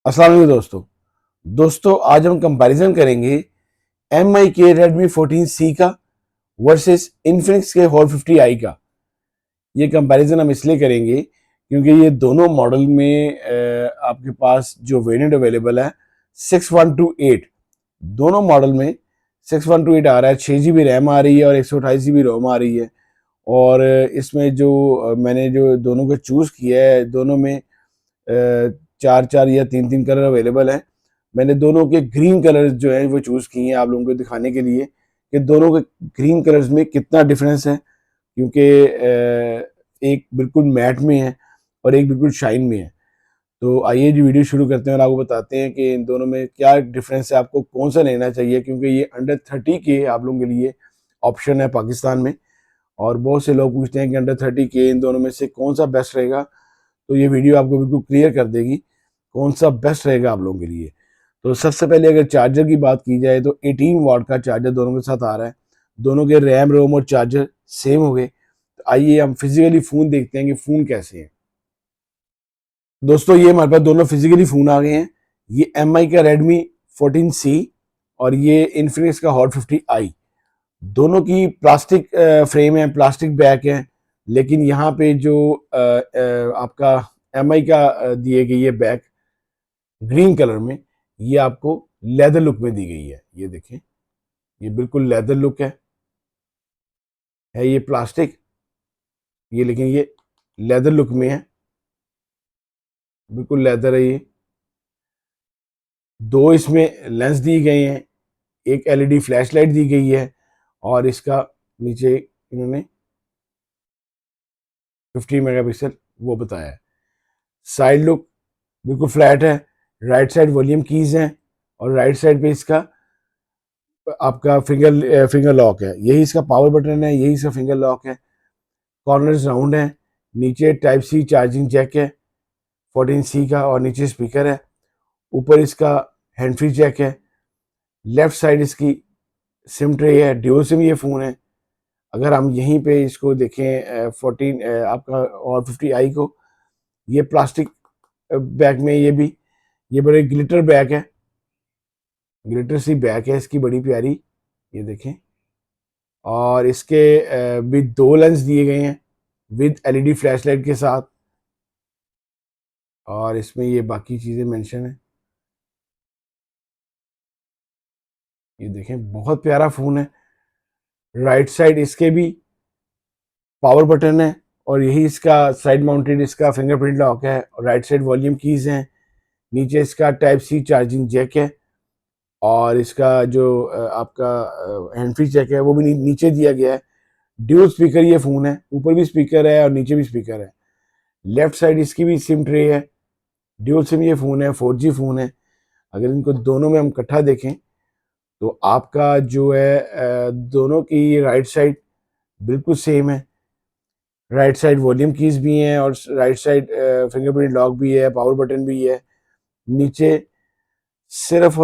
अस्सलाम वालेकुम दोस्तों आज हम कंपैरिजन करेंगे MI के Redmi 14C का वर्सेस Infinix के Hot 50i का। ये कंपैरिजन हम इसलिए करेंगे क्योंकि ये दोनों मॉडल में आपके पास जो वेरिएंट अवेलेबल है 6128, दोनों मॉडल में 6128 आ रहा है। 6 GB रैम आ रही है और 128 GB रोम आ रही है। और इसमें जो मैंने जो दोनों को चूज़ किया है, दोनों में चार चार या तीन तीन कलर अवेलेबल हैं। मैंने दोनों के ग्रीन कलर्स जो हैं वो चूज़ किए हैं आप लोगों को दिखाने के लिए कि दोनों के ग्रीन कलर्स में कितना डिफरेंस है, क्योंकि एक बिल्कुल मैट में है और एक बिल्कुल शाइन में है। तो आइए जी वीडियो शुरू करते हैं और आपको बताते हैं कि इन दोनों में क्या डिफरेंस है, आपको कौन सा लेना चाहिए, क्योंकि ये अंडर 30 के आप लोगों के लिए ऑप्शन है पाकिस्तान में। और बहुत से लोग पूछते हैं कि अंडर 30 के इन दोनों में से कौन सा बेस्ट रहेगा। तो ये वीडियो आपको बिल्कुल क्लियर कर देगी कौन सा बेस्ट रहेगा आप लोगों के लिए। तो सबसे पहले अगर चार्जर की बात की जाए तो 18 वाट का चार्जर दोनों के साथ आ रहा है। दोनों के रैम रोम और चार्जर सेम हो गए। तो आइए हम फिजिकली फ़ोन देखते हैं कि फ़ोन कैसे हैं। दोस्तों ये हमारे पास दोनों फिजिकली फ़ोन आ गए हैं। ये MI का Redmi 14C और ये Infinix का Hot 50i। दोनों की प्लास्टिक फ्रेम है, प्लास्टिक बैक है, लेकिन यहाँ पे जो आपका MI का दिए गई है बैक ग्रीन कलर में, ये आपको लेदर लुक में दी गई है। ये देखें, ये बिल्कुल लेदर लुक है ये प्लास्टिक, ये लेकिन ये लेदर लुक में है, बिल्कुल लेदर है ये। दो इसमें लेंस दिए गए हैं, एक LED फ्लैश लाइट दी गई है और इसका नीचे इन्होंने 50 मेगापिक्सल वो बताया है। साइड लुक बिल्कुल फ्लैट है। राइट साइड वॉल्यूम कीज हैं और राइट साइड पे इसका आपका फिंगर लॉक है। यही इसका पावर बटन है, यही इसका फिंगर लॉक है। कॉर्नर्स राउंड है। नीचे टाइप सी चार्जिंग जैक है 14C का और नीचे स्पीकर है। ऊपर इसका हैंड फ्री जैक है। लेफ्ट साइड इसकी सिम ट्रे है, ड्यूल सिम ये फ़ोन है। अगर हम यहीं पे इसको देखें 14 आपका और 50i को, ये प्लास्टिक बैग में ये बड़े ग्लिटर बैग है, ग्लिटर सी बैग है इसकी बड़ी प्यारी, ये देखें। और इसके भी दो लेंस दिए गए हैं विद LED फ्लैशलाइट के साथ। और इसमें ये बाकी चीज़ें मेंशन है। ये देखें, बहुत प्यारा फ़ोन है। राइट साइड इसके भी पावर बटन है और यही इसका साइड माउंटेड इसका फिंगरप्रिंट लॉक है। और राइट साइड वॉल्यूम कीज़ हैं। नीचे इसका टाइप सी चार्जिंग जैक है और इसका जो आपका हैंड फ्री जैक है वो भी नीचे दिया गया है। ड्यूल स्पीकर ये फ़ोन है, ऊपर भी स्पीकर है और नीचे भी स्पीकर है। लेफ्ट साइड इसकी भी सिम ट्रे है। ड्यूल सिम ये फ़ोन है, 4G फ़ोन है। अगर इनको दोनों में हम इकट्ठा देखें तो आपका जो है दोनों की राइट साइड बिल्कुल सेम है। राइट साइड वॉल्यूम कीज भी हैं और राइट साइड फिंगरप्रिंट लॉक भी है, पावर बटन भी है। नीचे सिर्फ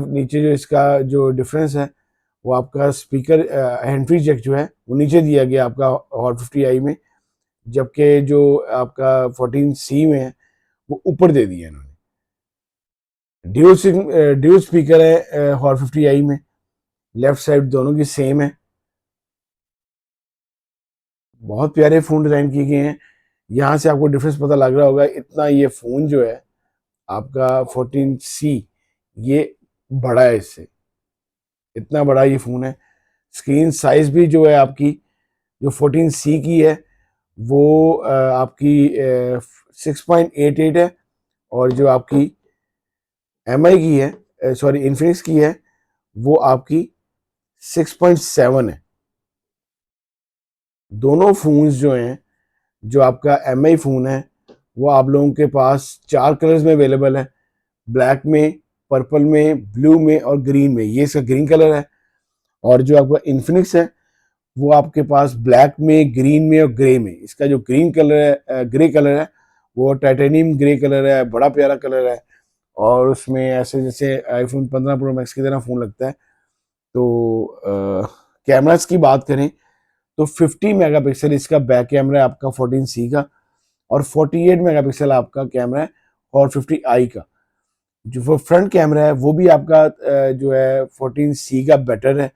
नीचे जो इसका जो डिफरेंस है वो आपका स्पीकर हैंड फ्री जैक जो है वो नीचे दिया गया आपका हॉट 50i में, जबकि जो आपका 14C में है वो ऊपर दे दिया इन्होंने। ड्यूल स्पीकर है हॉट 50i में। लेफ्ट साइड दोनों की सेम है। बहुत प्यारे फ़ोन डिज़ाइन किए गए हैं। यहाँ से आपको डिफरेंस पता लग रहा होगा। इतना ये फ़ोन जो है आपका 14C ये बड़ा है, इससे इतना बड़ा ये फ़ोन है। स्क्रीन साइज़ भी जो है आपकी जो 14C की है वो आपकी 6.88 है और जो आपकी MI की है, सॉरी इन्फिनिक्स की है, वो आपकी 6.7 है। दोनों फ़ोन्स जो हैं, जो आपका MI फ़ोन है वो आप लोगों के पास 4 कलर्स में अवेलेबल है, ब्लैक में, पर्पल में, ब्लू में और ग्रीन में। ये इसका ग्रीन कलर है। और जो आपका इन्फिनिक्स है वो आपके पास ब्लैक में, ग्रीन में और ग्रे में। इसका जो ग्रीन कलर है, ग्रे कलर है, वो टाइटेनियम ग्रे कलर है, बड़ा प्यारा कलर है। और उसमें ऐसे जैसे iPhone 15 Pro Max की तरह फ़ोन लगता है। तो कैमरास की बात करें तो 50 मेगापिक्सल इसका बैक कैमरा है आपका 14C का और 48 मेगापिक्सल आपका कैमरा है और 50i का। जो फ्रंट कैमरा है वो भी आपका जो है 14C का बेटर है।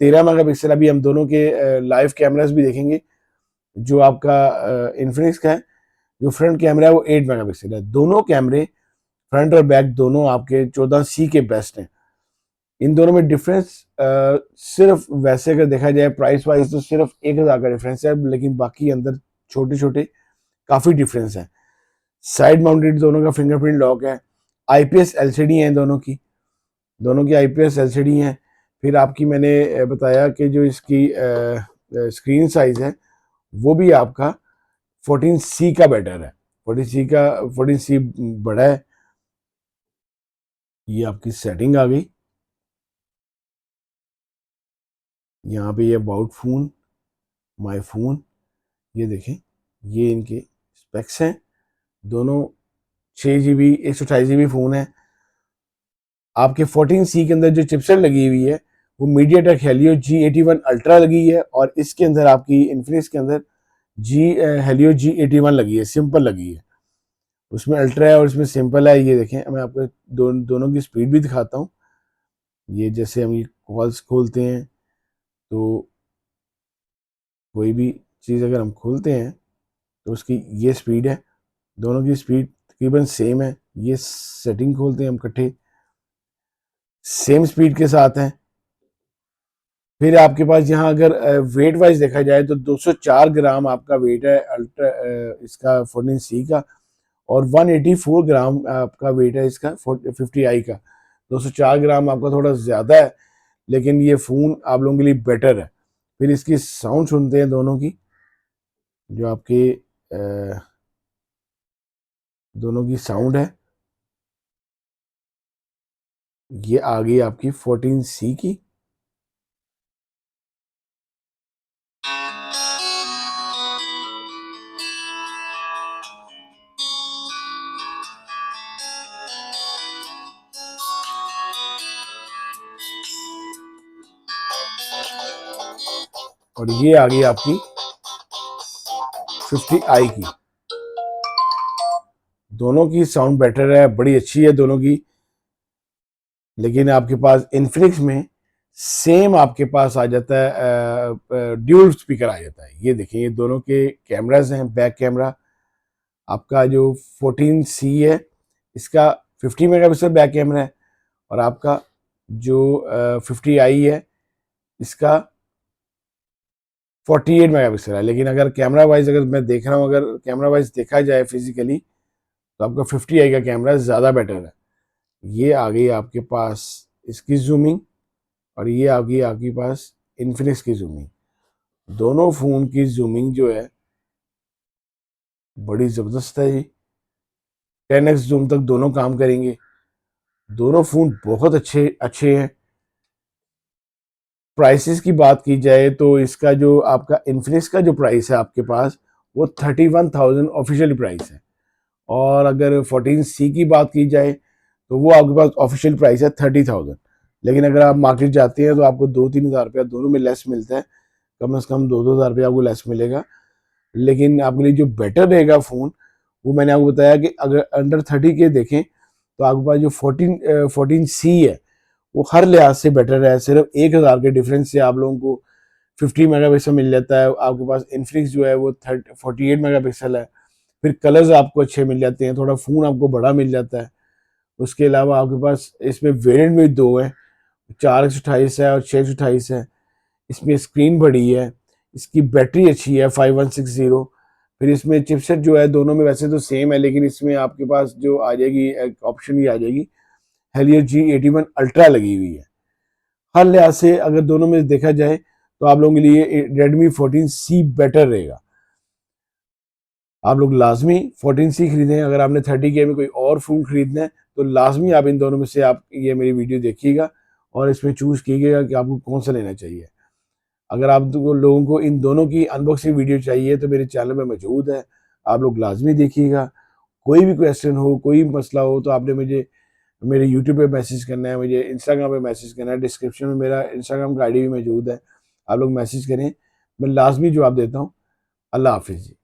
13 मेगापिक्सल। अभी हम दोनों के लाइव कैमरास भी देखेंगे। जो आपका इन्फिनिक्स का है, जो फ्रंट कैमरा है वो 8 मेगापिक्सल है। दोनों कैमरे फ्रंट और बैक दोनों आपके 14C के बेस्ट हैं। इन दोनों में डिफरेंस सिर्फ वैसे अगर देखा जाए प्राइस वाइज तो सिर्फ 1000 का डिफरेंस है, लेकिन बाकी अंदर छोटे छोटे काफी डिफरेंस है। साइड माउंटेड दोनों का फिंगरप्रिंट लॉक है। आईपीएस एलसीडी है दोनों की आईपीएस एलसीडी है। फिर आपकी मैंने बताया कि जो इसकी स्क्रीन साइज है वो भी आपका 14C का बेटर है। 14C बड़ा है। ये आपकी सेटिंग आ गई। यहाँ पे ये अबाउट फोन, माय फोन, ये देखें, ये इनके स्पेक्स हैं। दोनों 6 GB 128 GB फोन है। आपके 14C के अंदर जो चिपसेट लगी हुई है वो मीडियाटेक हेलियो G81 अल्ट्रा लगी है, और इसके अंदर आपकी इन्फिनिक्स के अंदर हेलियो G81 लगी है, सिंपल लगी है। उसमें अल्ट्रा है और इसमें सिंपल है। ये देखें, मैं आपको दोनों की स्पीड भी दिखाता हूँ। ये जैसे हम ये कॉल्स खोलते हैं तो कोई भी चीज़ अगर हम खोलते हैं तो उसकी ये स्पीड है। दोनों की स्पीड तकरीबन सेम है। ये सेटिंग खोलते हैं हम इकट्ठे, सेम स्पीड के साथ है। फिर आपके पास यहाँ अगर वेट वाइज देखा जाए तो 204 ग्राम आपका वेट है अल्ट्रा इसका 14C का, और 184 ग्राम आपका वेट है इसका 50i का। 204 ग्राम आपका थोड़ा ज़्यादा है, लेकिन ये फ़ोन आप लोगों के लिए बेटर है। फिर इसकी साउंड सुनते हैं दोनों की, जो आपके दोनों की साउंड है। ये आ गई आपकी 14C की। और ये आ गई आपकी 50i की। दोनों की साउंड बेटर है, बड़ी अच्छी है दोनों की। लेकिन आपके पास इन्फिनिक्स में सेम आपके पास आ जाता है, ड्यूल स्पीकर आ जाता है। ये देखिए, ये दोनों के कैमराज हैं। बैक कैमरा आपका जो 14C है इसका 50 मेगापिक्सल बैक कैमरा है, और आपका जो 50i है इसका 48 मेगापिक्सल है। लेकिन अगर कैमरा वाइज अगर मैं देख रहा हूँ, अगर कैमरा वाइज देखा जाए फिजिकली, तो आपका 50i का कैमरा ज़्यादा बेटर है। ये आ गई आपके पास इसकी जूमिंग, और ये आ गई आपके पास इन्फिनिक्स की जूमिंग। दोनों फ़ोन की जूमिंग जो है बड़ी ज़बरदस्त है जी। 10x जूम तक दोनों काम करेंगे। दोनों फ़ोन बहुत अच्छे अच्छे हैं। प्राइसेस की बात की जाए तो इसका जो आपका इन्फिनिक्स का जो प्राइस है आपके पास वो 31,000 ऑफिशियल प्राइस है, और अगर 14C की बात की जाए तो वो आपके पास ऑफिशियल प्राइस है 30,000। लेकिन अगर आप मार्केट जाते हैं तो आपको 2-3 हज़ार रुपया दोनों में लेस मिलता है। कम से कम 2-2 हज़ार रुपया आपको लेस मिलेगा। लेकिन आपके लिए जो बेटर रहेगा फ़ोन, वो मैंने आपको बताया कि अगर अंडर 30 के देखें तो आपके पास जो 14C है वो हर लिहाज से बेटर है। सिर्फ 1000 के डिफरेंस से आप लोगों को 50 मेगापिक्सल मिल जाता है। आपके पास इन्फिनिक्स जो है वो 48 मेगापिक्सल है। फिर कलर्स आपको अच्छे मिल जाते हैं, थोड़ा फ़ोन आपको बड़ा मिल जाता है। उसके अलावा आपके पास इसमें वेरिएंट भी दो हैं, 428 है और 628 है। इसमें स्क्रीन बड़ी है, इसकी बैटरी अच्छी है 5160। फिर इसमें चिपसेट जो है दोनों में वैसे तो सेम है, लेकिन इसमें आपके पास जो आ जाएगी एक ऑप्शन ही आ जाएगी, हेलियो G81 अल्ट्रा लगी हुई है। हर लिहाज से अगर दोनों में देखा जाए तो आप लोगों के लिए रेडमी 14C बेटर रहेगा। आप लोग लाजमी 14C खरीदें। अगर आपने 30K में कोई और फ़ोन खरीदना है तो लाजमी आप इन दोनों में से आप ये मेरी वीडियो देखिएगा और इसमें चूज़ कीजिएगा कि आपको कौन सा लेना चाहिए। अगर आप लोगों को इन दोनों की अनबॉक्सिंग वीडियो चाहिए तो मेरे चैनल में मौजूद है, आप लोग लाजमी देखिएगा। कोई भी क्वेश्चन हो, कोई मसला हो, तो आपने मुझे मेरे यूट्यूब पे मैसेज करना है, मुझे इंस्टाग्राम पे मैसेज करना है। डिस्क्रिप्शन में मेरा इंस्टाग्राम का आईडी भी मौजूद है, आप लोग मैसेज करें, मैं लाजमी जवाब देता हूँ। अल्लाह हाफिज़ जी।